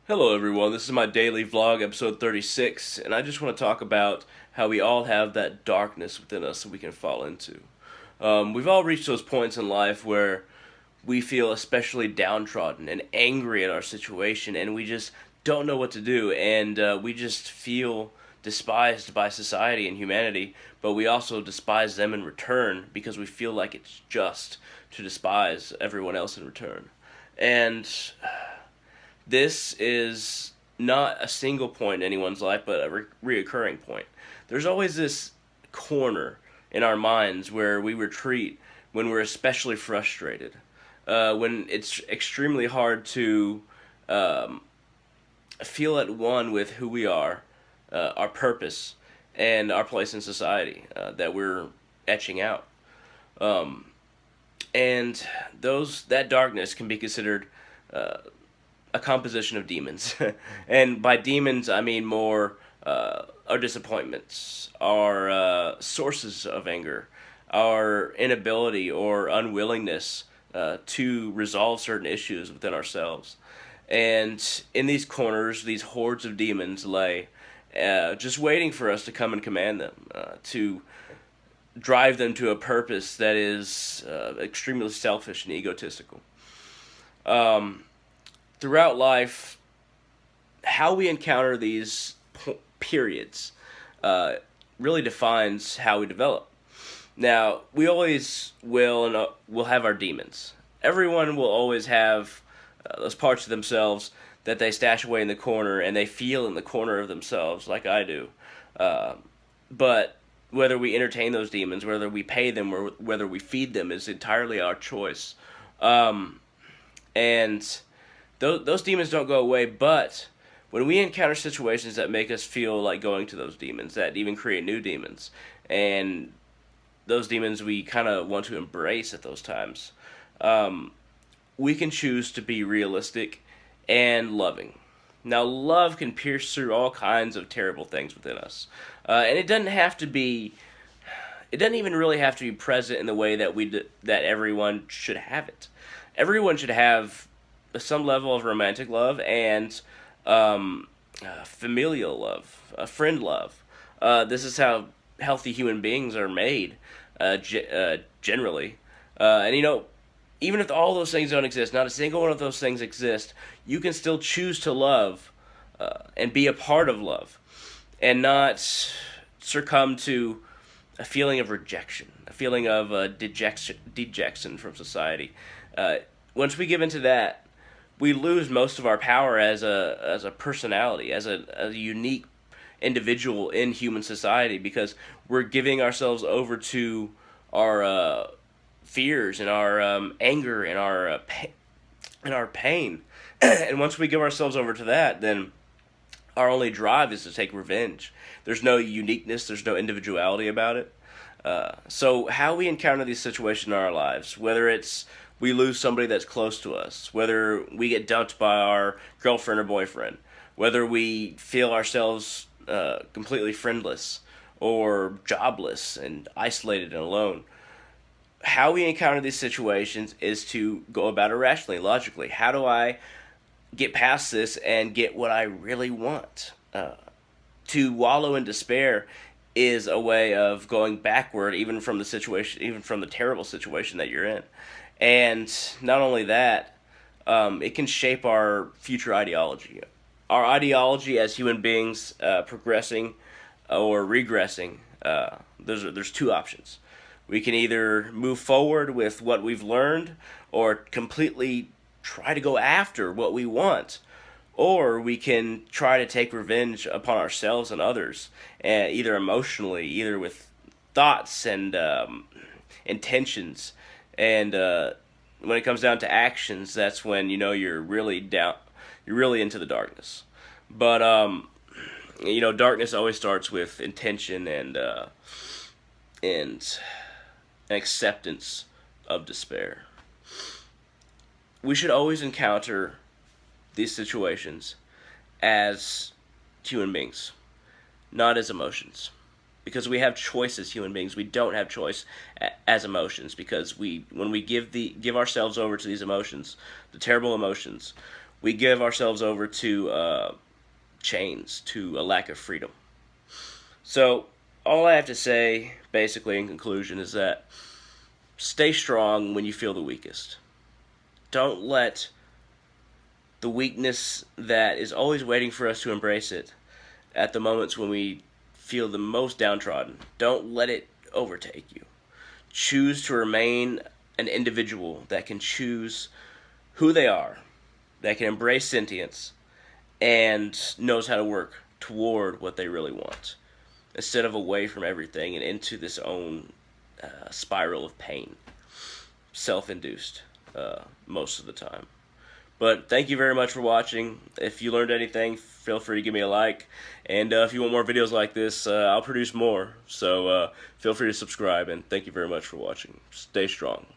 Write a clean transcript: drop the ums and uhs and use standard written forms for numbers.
Hello everyone, this is my daily vlog, episode 36, and I just want to talk about how we all have that darkness within us that we can fall into. We've all reached those points in life where we feel especially downtrodden and angry at our situation, and we just don't know what to do, and we just feel despised by society and humanity, but we also despise them in return because we feel like it's just to despise everyone else in return. And this is not a single point in anyone's life, but a reoccurring point. There's always this corner in our minds where we retreat when we're especially frustrated, when it's extremely hard to feel at one with who we are, our purpose, and our place in society that we're etching out. Um, and that darkness can be considered a composition of demons. And by demons, I mean more our disappointments, our sources of anger, our inability or unwillingness to resolve certain issues within ourselves. And in these corners, these hordes of demons lay, just waiting for us to come and command them, to drive them to a purpose that is extremely selfish and egotistical. Um, Throughout life, how we encounter these periods really defines how we develop. Now, we always will have our demons. Everyone will always have those parts of themselves that they stash away in the corner and they feel in the corner of themselves, like I do. Uh, but whether we entertain those demons, whether we pay them, or whether we feed them is entirely our choice. Um, and those demons don't go away, but when we encounter situations that make us feel like going to those demons, that even create new demons, and those demons we kind of want to embrace at those times, um, we can choose to be realistic and loving. Now, love can pierce through all kinds of terrible things within us, and it doesn't even really have to be present in the way that everyone should have it. Everyone should have some level of romantic love and familial love, friend love. This is how healthy human beings are made, generally. And even if all those things don't exist, not a single one of those things exist, you can still choose to love and be a part of love, and not succumb to a feeling of rejection, a feeling of dejection from society. Once we give into that, we lose most of our power as a personality, as a unique individual in human society, because we're giving ourselves over to our fears and our anger and our pain. And once we give ourselves over to that, then our only drive is to take revenge. There's no uniqueness, there's no individuality about it. So how we encounter these situations in our lives, whether it's we lose somebody that's close to us, whether we get dumped by our girlfriend or boyfriend, whether we feel ourselves completely friendless or jobless and isolated and alone, how we encounter these situations is to go about it rationally, logically. How do I get past this and get what I really want? To wallow in despair is a way of going backward, even from the situation, even from the terrible situation that you're in. And not only that, it can shape our future ideology. Our ideology as human beings, progressing or regressing. There's two options. We can either move forward with what we've learned, or completely try to go after what we want, or we can try to take revenge upon ourselves and others, either emotionally, either with thoughts and intentions. And when it comes down to actions, that's when you're really down, you're really into the darkness. But darkness always starts with intention and an acceptance of despair. We should always encounter these situations as human beings, not as emotions. Because we have choice as human beings, we don't have choice as emotions. Because when we give ourselves over to these emotions, the terrible emotions, we give ourselves over to chains, to a lack of freedom. So, all I have to say, basically, in conclusion, is that stay strong when you feel the weakest. Don't let the weakness that is always waiting for us to embrace it at the moments when we feel the most downtrodden, don't let it overtake you. Choose to remain an individual that can choose who they are, that can embrace sentience, and knows how to work toward what they really want, instead of away from everything and into this own spiral of pain, self-induced most of the time. But thank you very much for watching. If you learned anything, feel free to give me a like. And if you want more videos like this, I'll produce more. So feel free to subscribe, and thank you very much for watching. Stay strong.